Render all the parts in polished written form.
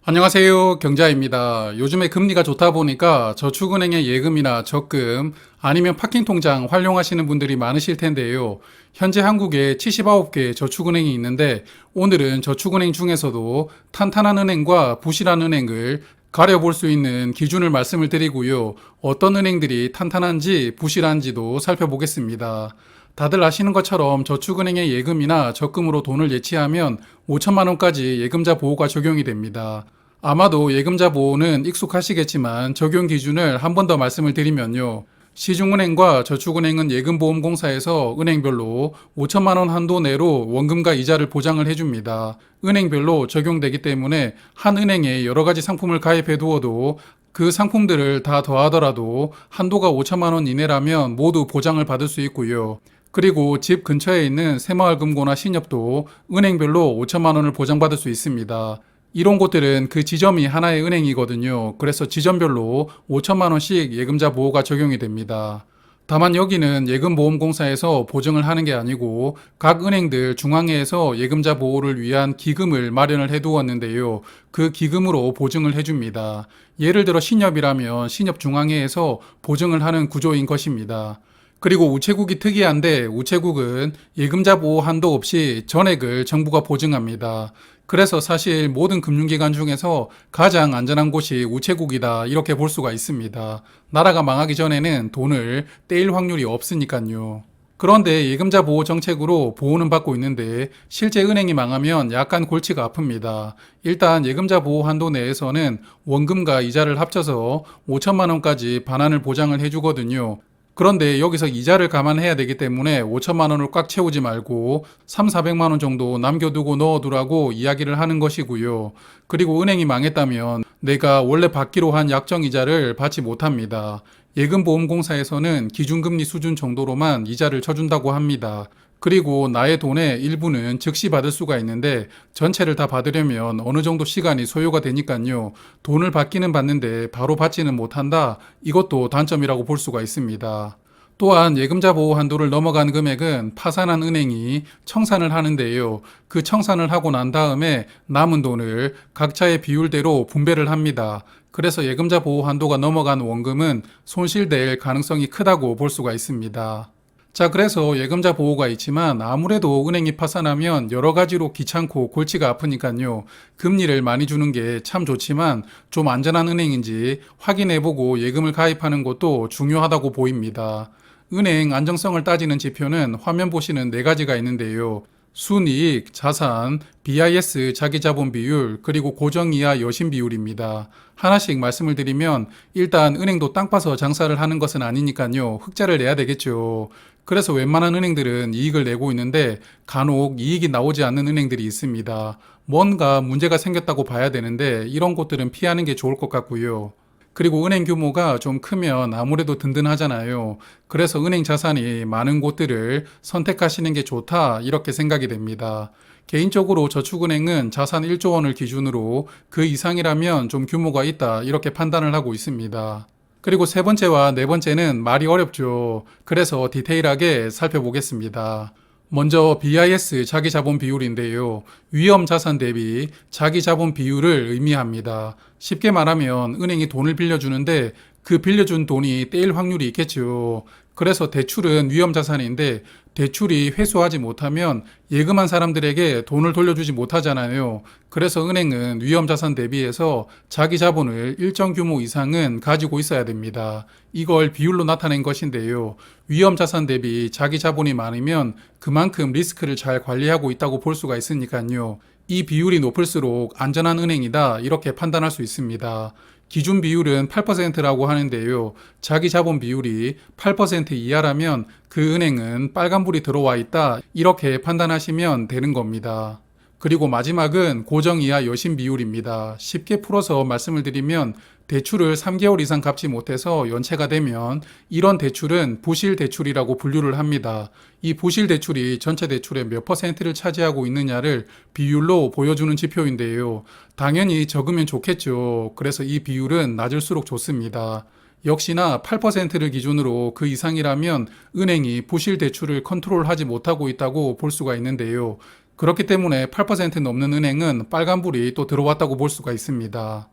안녕하세요. 경자입니다. 요즘에 금리가 좋다 보니까 저축은행의 예금이나 적금 아니면 파킹 통장 활용하시는 분들이 많으실 텐데요. 현재 한국에 79개 저축은행이 있는데 오늘은 저축은행 중에서도 탄탄한 은행과 부실한 은행을 가려볼 수 있는 기준을 말씀을 드리고요. 어떤 은행들이 탄탄한지 부실한지도 살펴보겠습니다. 다들 아시는 것처럼 저축은행의 예금이나 적금으로 돈을 예치하면 5천만 원까지 예금자 보호가 적용이 됩니다. 아마도 예금자 보호는 익숙하시겠지만 적용 기준을 한 번 더 말씀을 드리면요. 시중은행과 저축은행은 예금보험공사에서 은행별로 5천만 원 한도 내로 원금과 이자를 보장을 해줍니다. 은행별로 적용되기 때문에 한 은행에 여러 가지 상품을 가입해 두어도 그 상품들을 다 더하더라도 한도가 5천만 원 이내라면 모두 보장을 받을 수 있고요. 그리고 집 근처에 있는 새마을금고나 신협도 은행별로 5천만 원을 보장받을 수 있습니다. 이런 곳들은 그 지점이 하나의 은행이거든요. 그래서 지점별로 5천만 원씩 예금자 보호가 적용이 됩니다. 다만 여기는 예금보험공사에서 보증을 하는 게 아니고 각 은행들 중앙회에서 예금자 보호를 위한 기금을 마련을 해두었는데요. 그 기금으로 보증을 해줍니다. 예를 들어 신협이라면 신협중앙회에서 보증을 하는 구조인 것입니다. 그리고 우체국이 특이한데 우체국은 예금자 보호 한도 없이 전액을 정부가 보증합니다. 그래서 사실 모든 금융기관 중에서 가장 안전한 곳이 우체국이다 이렇게 볼 수가 있습니다. 나라가 망하기 전에는 돈을 떼일 확률이 없으니까요. 그런데 예금자 보호 정책으로 보호는 받고 있는데 실제 은행이 망하면 약간 골치가 아픕니다. 일단 예금자 보호 한도 내에서는 원금과 이자를 합쳐서 5천만 원까지 반환을 보장을 해주거든요. 그런데 여기서 이자를 감안해야 되기 때문에 5천만 원을 꽉 채우지 말고 3, 400만 원 정도 남겨두고 넣어두라고 이야기를 하는 것이고요. 그리고 은행이 망했다면 내가 원래 받기로 한 약정 이자를 받지 못합니다. 예금보험공사에서는 기준금리 수준 정도로만 이자를 쳐준다고 합니다. 그리고 나의 돈의 일부는 즉시 받을 수가 있는데 전체를 다 받으려면 어느 정도 시간이 소요가 되니까요. 돈을 받기는 받는데 바로 받지는 못한다. 이것도 단점이라고 볼 수가 있습니다. 또한 예금자 보호 한도를 넘어간 금액은 파산한 은행이 청산을 하는데요. 그 청산을 하고 난 다음에 남은 돈을 각자의 비율대로 분배를 합니다. 그래서 예금자 보호 한도가 넘어간 원금은 손실될 가능성이 크다고 볼 수가 있습니다. 자, 그래서 예금자 보호가 있지만 아무래도 은행이 파산하면 여러 가지로 귀찮고 골치가 아프니까요. 금리를 많이 주는 게 참 좋지만 좀 안전한 은행인지 확인해보고 예금을 가입하는 것도 중요하다고 보입니다. 은행 안정성을 따지는 지표는 화면 보시는 네 가지가 있는데요. 순이익, 자산, BIS 자기자본 비율, 그리고 고정이하 여신 비율입니다. 하나씩 말씀을 드리면 일단 은행도 땅 파서 장사를 하는 것은 아니니까요. 흑자를 내야 되겠죠. 그래서 웬만한 은행들은 이익을 내고 있는데 간혹 이익이 나오지 않는 은행들이 있습니다. 뭔가 문제가 생겼다고 봐야 되는데 이런 곳들은 피하는 게 좋을 것 같고요. 그리고 은행 규모가 좀 크면 아무래도 든든하잖아요. 그래서 은행 자산이 많은 곳들을 선택하시는 게 좋다 이렇게 생각이 됩니다. 개인적으로 저축은행은 자산 1조 원을 기준으로 그 이상이라면 좀 규모가 있다 이렇게 판단을 하고 있습니다. 그리고 세 번째와 네 번째는 말이 어렵죠. 그래서 디테일하게 살펴보겠습니다. 먼저 BIS 자기자본 비율인데요. 위험 자산 대비 자기자본 비율을 의미합니다. 쉽게 말하면 은행이 돈을 빌려주는데 그 빌려준 돈이 떼일 확률이 있겠죠. 그래서 대출은 위험 자산인데 대출이 회수하지 못하면 예금한 사람들에게 돈을 돌려주지 못하잖아요. 그래서 은행은 위험 자산 대비해서 자기 자본을 일정 규모 이상은 가지고 있어야 됩니다. 이걸 비율로 나타낸 것인데요. 위험 자산 대비 자기 자본이 많으면 그만큼 리스크를 잘 관리하고 있다고 볼 수가 있으니까요. 이 비율이 높을수록 안전한 은행이다 이렇게 판단할 수 있습니다. 기준 비율은 8%라고 하는데요. 자기 자본 비율이 8% 이하라면 그 은행은 빨간불이 들어와 있다 이렇게 판단하시면 되는 겁니다. 그리고 마지막은 고정 이하 여신 비율입니다. 쉽게 풀어서 말씀을 드리면 대출을 3개월 이상 갚지 못해서 연체가 되면 이런 대출은 부실 대출이라고 분류를 합니다. 이 부실 대출이 전체 대출의 몇 퍼센트를 차지하고 있느냐를 비율로 보여주는 지표인데요. 당연히 적으면 좋겠죠. 그래서 이 비율은 낮을수록 좋습니다. 역시나 8%를 기준으로 그 이상이라면 은행이 부실 대출을 컨트롤하지 못하고 있다고 볼 수가 있는데요. 그렇기 때문에 8% 넘는 은행은 빨간불이 또 들어왔다고 볼 수가 있습니다.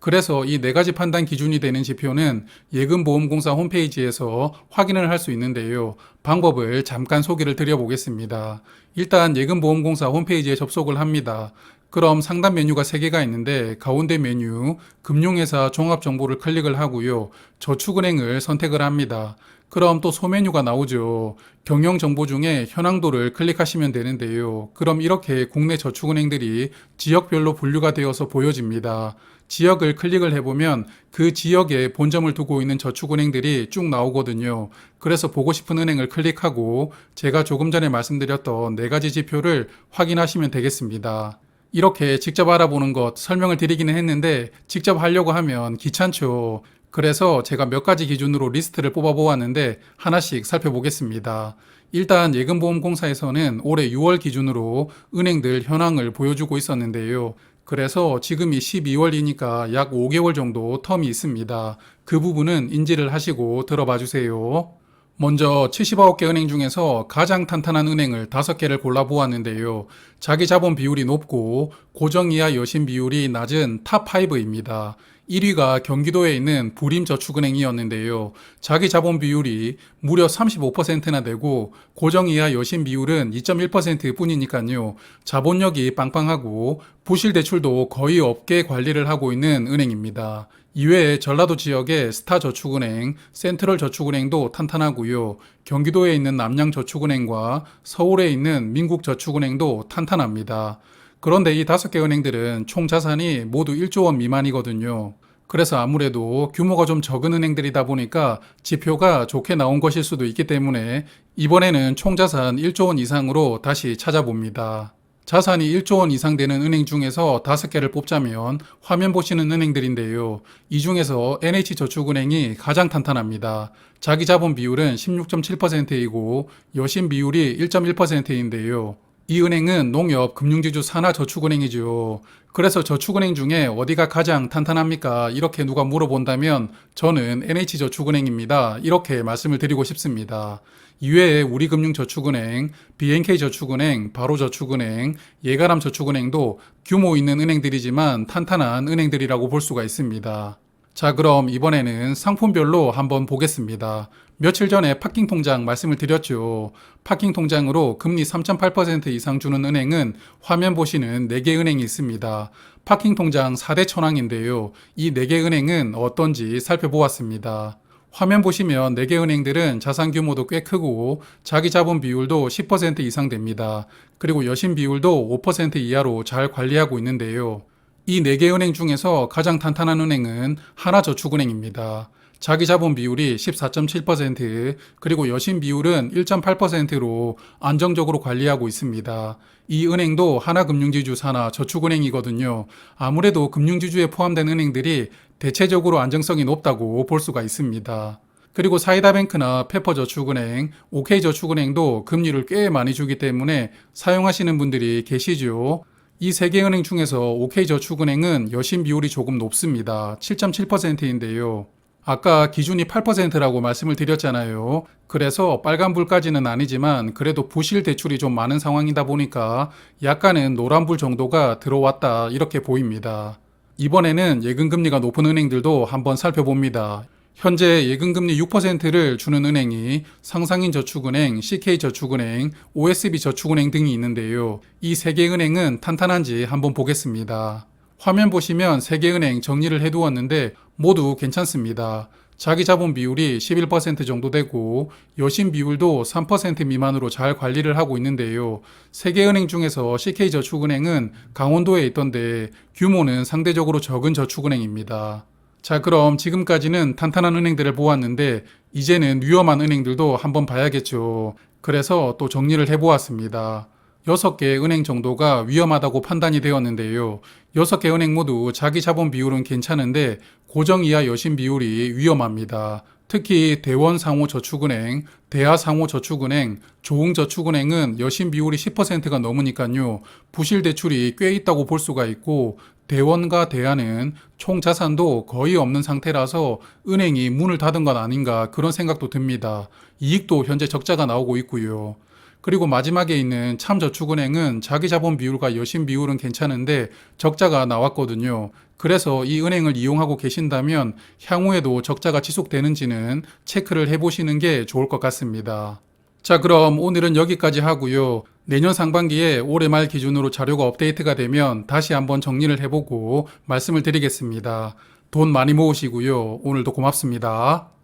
그래서 이 네 가지 판단 기준이 되는 지표는 예금보험공사 홈페이지에서 확인을 할 수 있는데요. 방법을 잠깐 소개를 드려보겠습니다. 일단 예금보험공사 홈페이지에 접속을 합니다. 그럼 상단 메뉴가 3개가 있는데 가운데 메뉴 금융회사 종합정보를 클릭을 하고요. 저축은행을 선택을 합니다. 그럼 또 소메뉴가 나오죠. 경영정보 중에 현황도를 클릭하시면 되는데요. 그럼 이렇게 국내 저축은행들이 지역별로 분류가 되어서 보여집니다. 지역을 클릭을 해보면 그 지역에 본점을 두고 있는 저축은행들이 쭉 나오거든요. 그래서 보고 싶은 은행을 클릭하고 제가 조금 전에 말씀드렸던 4가지 지표를 확인하시면 되겠습니다. 이렇게 직접 알아보는 것 설명을 드리기는 했는데 직접 하려고 하면 귀찮죠. 그래서 제가 몇 가지 기준으로 리스트를 뽑아 보았는데 하나씩 살펴보겠습니다. 일단 예금보험공사에서는 올해 6월 기준으로 은행들 현황을 보여주고 있었는데요. 그래서 지금이 12월이니까 약 5개월 정도 텀이 있습니다. 그 부분은 인지를 하시고 들어봐 주세요. 먼저 79개 은행 중에서 가장 탄탄한 은행을 5개를 골라보았는데요. 자기 자본 비율이 높고 고정 이하 여신 비율이 낮은 탑5입니다. 1위가 경기도에 있는 부림저축은행이었는데요. 자기 자본 비율이 무려 35%나 되고 고정 이하 여신 비율은 2.1% 뿐이니까요. 자본력이 빵빵하고 부실 대출도 거의 없게 관리를 하고 있는 은행입니다. 이외에 전라도 지역의 스타저축은행, 센트럴저축은행도 탄탄하고요. 경기도에 있는 남양저축은행과 서울에 있는 민국저축은행도 탄탄합니다. 그런데 이 5개 은행들은 총 자산이 모두 1조 원 미만이거든요. 그래서 아무래도 규모가 좀 적은 은행들이다 보니까 지표가 좋게 나온 것일 수도 있기 때문에 이번에는 총 자산 1조 원 이상으로 다시 찾아봅니다. 자산이 1조 원 이상 되는 은행 중에서 5개를 뽑자면 화면 보시는 은행들인데요. 이 중에서 NH저축은행이 가장 탄탄합니다. 자기 자본 비율은 16.7%이고 여신 비율이 1.1%인데요. 이 은행은 농협 금융지주 산하저축은행이죠. 그래서 저축은행 중에 어디가 가장 탄탄합니까? 이렇게 누가 물어본다면 저는 NH저축은행입니다. 이렇게 말씀을 드리고 싶습니다. 이외에 우리금융저축은행, BNK저축은행, 바로저축은행, 예가람저축은행도 규모 있는 은행들이지만 탄탄한 은행들이라고 볼 수가 있습니다. 자, 그럼 이번에는 상품별로 한번 보겠습니다. 며칠 전에 파킹 통장 말씀을 드렸죠. 파킹 통장으로 금리 3.8% 이상 주는 은행은 화면 보시는 4개 은행이 있습니다. 파킹 통장 4대 천왕인데요. 이 4개 은행은 어떤지 살펴보았습니다. 화면 보시면 4개 은행들은 자산 규모도 꽤 크고 자기 자본 비율도 10% 이상 됩니다. 그리고 여신 비율도 5% 이하로 잘 관리하고 있는데요. 이 4개 은행 중에서 가장 탄탄한 은행은 하나저축은행입니다. 자기 자본 비율이 14.7%, 그리고 여신 비율은 1.8%로 안정적으로 관리하고 있습니다. 이 은행도 하나금융지주 산하 저축은행이거든요. 아무래도 금융지주에 포함된 은행들이 대체적으로 안정성이 높다고 볼 수가 있습니다. 그리고 사이다뱅크나 페퍼저축은행, OK저축은행도 금리를 꽤 많이 주기 때문에 사용하시는 분들이 계시죠. 이 3개 은행 중에서 OK저축은행은 여신 비율이 조금 높습니다. 7.7%인데요. 아까 기준이 8%라고 말씀을 드렸잖아요. 그래서 빨간불까지는 아니지만 그래도 부실 대출이 좀 많은 상황이다 보니까 약간은 노란불 정도가 들어왔다 이렇게 보입니다. 이번에는 예금금리가 높은 은행들도 한번 살펴봅니다. 현재 예금금리 6%를 주는 은행이 상상인저축은행, CK저축은행, OSB저축은행 등이 있는데요. 이 3개 은행은 탄탄한지 한번 보겠습니다. 화면 보시면 3개 은행 정리를 해두었는데 모두 괜찮습니다. 자기 자본 비율이 11% 정도 되고 여신 비율도 3% 미만으로 잘 관리를 하고 있는데요. 3개 은행 중에서 CK저축은행은 강원도에 있던데 규모는 상대적으로 적은 저축은행입니다. 자, 그럼 지금까지는 탄탄한 은행들을 보았는데 이제는 위험한 은행들도 한번 봐야겠죠. 그래서 또 정리를 해보았습니다. 6개 은행 정도가 위험하다고 판단이 되었는데요. 6개 은행 모두 자기 자본 비율은 괜찮은데 고정 이하 여신 비율이 위험합니다. 특히 대원상호저축은행, 대하상호저축은행, 조흥저축은행은 여신 비율이 10%가 넘으니까요. 부실 대출이 꽤 있다고 볼 수가 있고 대원과 대하는 총 자산도 거의 없는 상태라서 은행이 문을 닫은 것 아닌가 그런 생각도 듭니다. 이익도 현재 적자가 나오고 있고요. 그리고 마지막에 있는 참저축은행은 자기 자본 비율과 여신 비율은 괜찮은데 적자가 나왔거든요. 그래서 이 은행을 이용하고 계신다면 향후에도 적자가 지속되는지는 체크를 해보시는 게 좋을 것 같습니다. 자, 그럼 오늘은 여기까지 하고요. 내년 상반기에 올해 말 기준으로 자료가 업데이트가 되면 다시 한번 정리를 해보고 말씀을 드리겠습니다. 돈 많이 모으시고요. 오늘도 고맙습니다.